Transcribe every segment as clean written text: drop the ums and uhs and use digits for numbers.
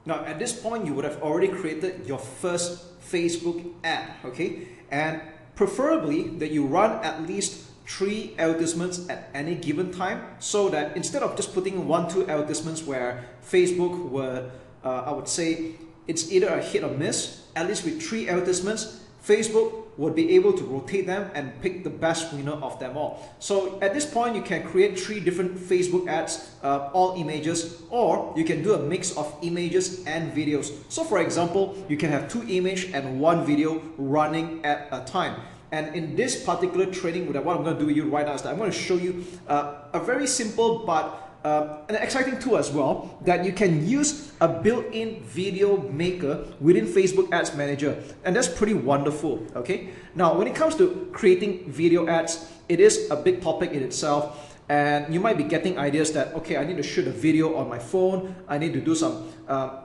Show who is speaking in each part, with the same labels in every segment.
Speaker 1: Now, at this point, you would have already created your first Facebook ad, okay? And preferably that you run at least 3 advertisements at any given time, so that instead of just putting 1-2 advertisements where Facebook would, I would say, it's either a hit or miss, at least with 3 advertisements, Facebook would be able to rotate them and pick the best winner of them all. So at this point, you can create 3 different Facebook ads, all images, or you can do a mix of images and videos. So for example, you can have 2 images and 1 video running at a time. And in this particular training, what I'm going to do with you right now is that I'm going to show you a very simple but an exciting tool as well, that you can use a built-in video maker within Facebook Ads Manager, and that's pretty wonderful. Okay, now when it comes to creating video ads, it is a big topic in itself, and you might be getting ideas that, okay, I need to shoot a video on my phone, I need to do some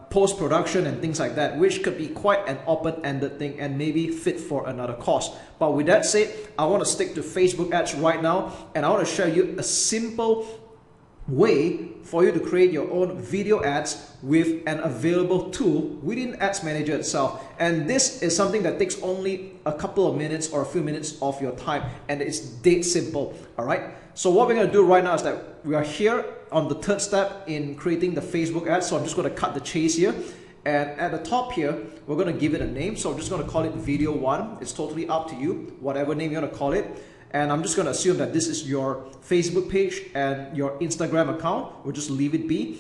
Speaker 1: post-production and things like that, which could be quite an open-ended thing and maybe fit for another course. But with that said, I want to stick to Facebook ads right now, and I want to show you a simple way for you to create your own video ads with an available tool within Ads Manager itself. And this is something that takes only a couple of minutes or a few minutes of your time, and it's dead simple. All right, so what we're going to do right now is that we are here on the 3rd step in creating the Facebook ads. So I'm just going to cut the chase here, and at the top here we're going to give it a name. So I'm just going to call it video 1. It's totally up to you, whatever name you want to call it. And I'm just going to assume that this is your Facebook page and your Instagram account. We'll just leave it be.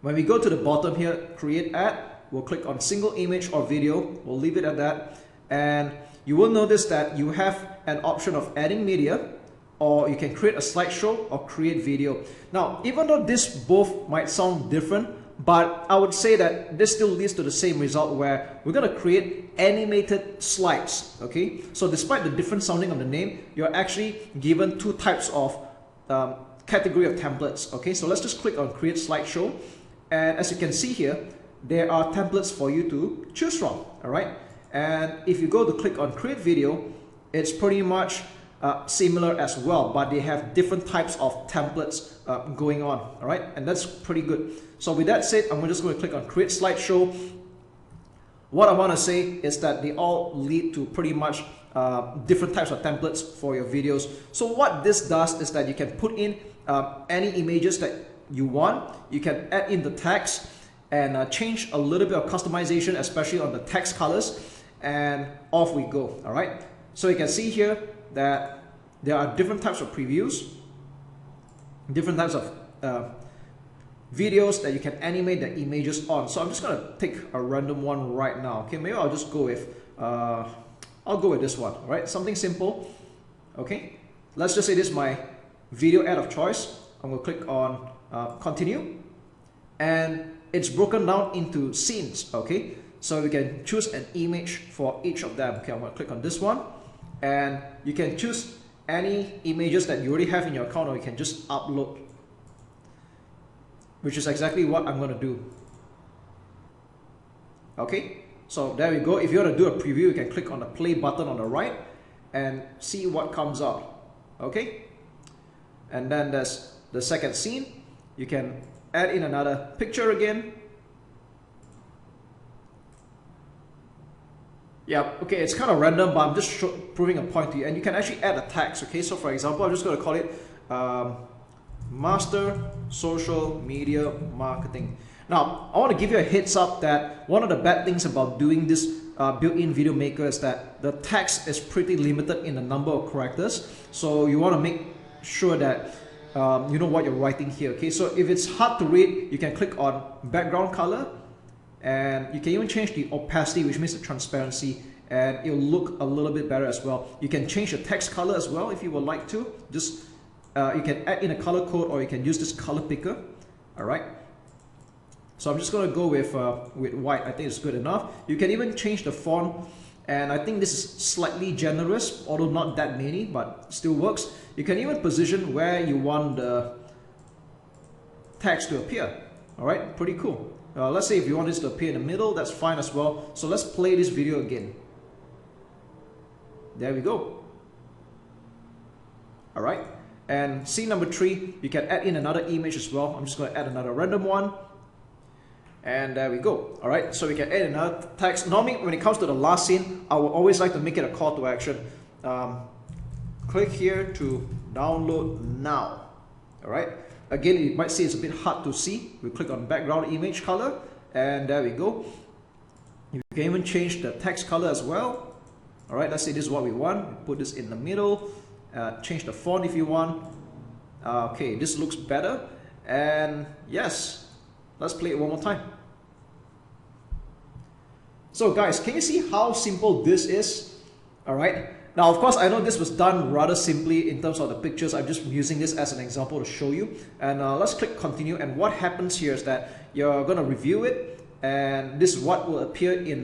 Speaker 1: When we go to the bottom here, create ad, we'll click on single image or video. We'll leave it at that. And you will notice that you have an option of adding media, or you can create a slideshow or create video. Now, even though this both might sound different, but I would say that this still leads to the same result, where we're going to create animated slides. Okay, so despite the different sounding of the name, you're actually given 2 types of category of templates. Okay, so let's just click on create slideshow, and as you can see here, there are templates for you to choose from. All right, and if you go to click on create video, it's pretty much similar as well, but they have different types of templates going on. All right, and that's pretty good. So with that said, I'm just going to click on create slideshow. What I want to say is that they all lead to pretty much different types of templates for your videos. So what this does is that you can put in any images that you want. You can add in the text and change a little bit of customization, especially on the text colors, and off we go. All right, so you can see here that there are different types of previews, different types of videos that you can animate the images on. So I'm just going to take a random one right now. Okay, maybe I'll just go with I'll go with this one. All right, something simple. Okay, let's just say this is my video ad of choice. I'm going to click on continue, and it's broken down into scenes. Okay, so we can choose an image for each of them. Okay, I'm going to click on this one, and you can choose any images that you already have in your account, or you can just upload, which is exactly what I'm going to do. Okay, so there we go. If you want to do a preview, you can click on the play button on the right and see what comes out. Okay, and then there's the second scene. You can add in another picture again. Yeah, okay, it's kind of random, but I'm just proving a point to you. And you can actually add a text. Okay, so for example, I'm just going to call it Master Social Media Marketing. Now, I want to give you a heads up that one of the bad things about doing this built-in video maker is that the text is pretty limited in the number of characters. So you want to make sure that you know what you're writing here. Okay, so if it's hard to read, you can click on background color, and you can even change the opacity, which means the transparency, and it'll look a little bit better as well. You can change the text color as well if you would like to. Just you can add in a color code, or you can use this color picker. All right, so I'm just going to go with white. I think it's good enough. You can even change the font, and I think this is slightly generous, although not that many, but still works. You can even position where you want the text to appear. All right, pretty cool. Let's say if you want this to appear in the middle, that's fine as well. So let's play this video again. There we go. All right, and scene number 3, you can add in another image as well. I'm just going to add another random one, And there we go. All right, so we can add another text. Normally, when it comes to the last scene, I would always like to make it a call to action. Click here to download now. All right. Again, you might see it's a bit hard to see. We click on background image color, and there we go. You can even change the text color as well. All right, let's say this is what we want. Put this in the middle. Change the font if you want. Okay, this looks better. And yes, let's play it one more time. So guys, can you see how simple this is? All right. Now, of course, I know this was done rather simply in terms of the pictures. I'm just using this as an example to show you. And let's click continue. And what happens here is that you're going to review it. And this is what will appear in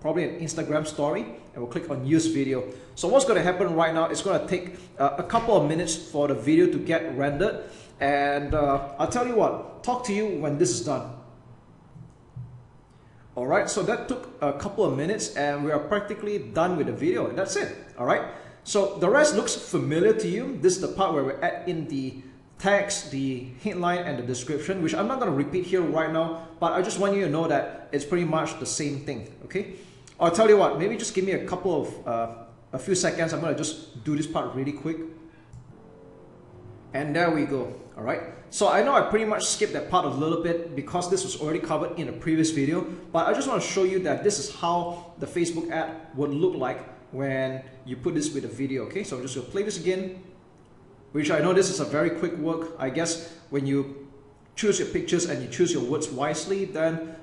Speaker 1: probably an Instagram story. And we'll click on use video. So what's going to happen right now, it's going to take a couple of minutes for the video to get rendered. And I'll tell you what, talk to you when this is done. Alright, so that took a couple of minutes and we are practically done with the video, and that's it. Alright, so the rest looks familiar to you. This is the part where we add in the text, the headline and the description, which I'm not going to repeat here right now, but I just want you to know that it's pretty much the same thing. Okay, I'll tell you what, maybe just give me a couple of a few seconds. I'm going to just do this part really quick. And there we go. All right. So I know I pretty much skipped that part a little bit because this was already covered in a previous video, but I just want to show you that this is how the Facebook ad would look like when you put this with a video. Okay, so I'm just going to play this again, which I know this is a very quick work. I guess when you choose your pictures and you choose your words wisely, then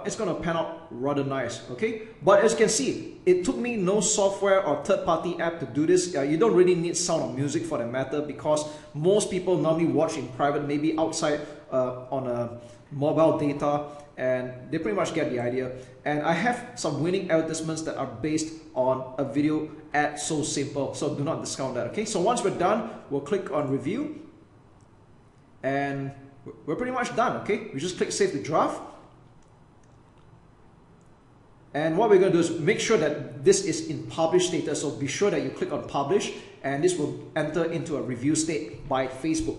Speaker 1: it's going to pan out rather nice. Okay, but as you can see, it took me no software or third-party app to do this. You don't really need sound or music for that matter, because most people normally watch in private, maybe outside on a mobile data, and they pretty much get the idea. And I have some winning advertisements that are based on a video ad so simple, so do not discount that. Okay, so once we're done, we'll click on review and we're pretty much done. Okay, we just click save the draft. And what we're going to do is make sure that this is in publish status. So be sure that you click on publish, and this will enter into a review state by Facebook.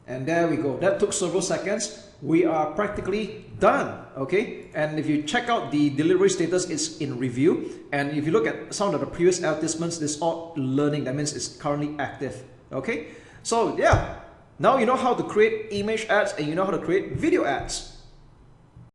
Speaker 1: And there we go. That took several seconds. We are practically done. Okay. And if you check out the delivery status, it's in review. And if you look at some of the previous advertisements, it's all learning. That means it's currently active. Okay. So yeah, now you know how to create image ads and you know how to create video ads.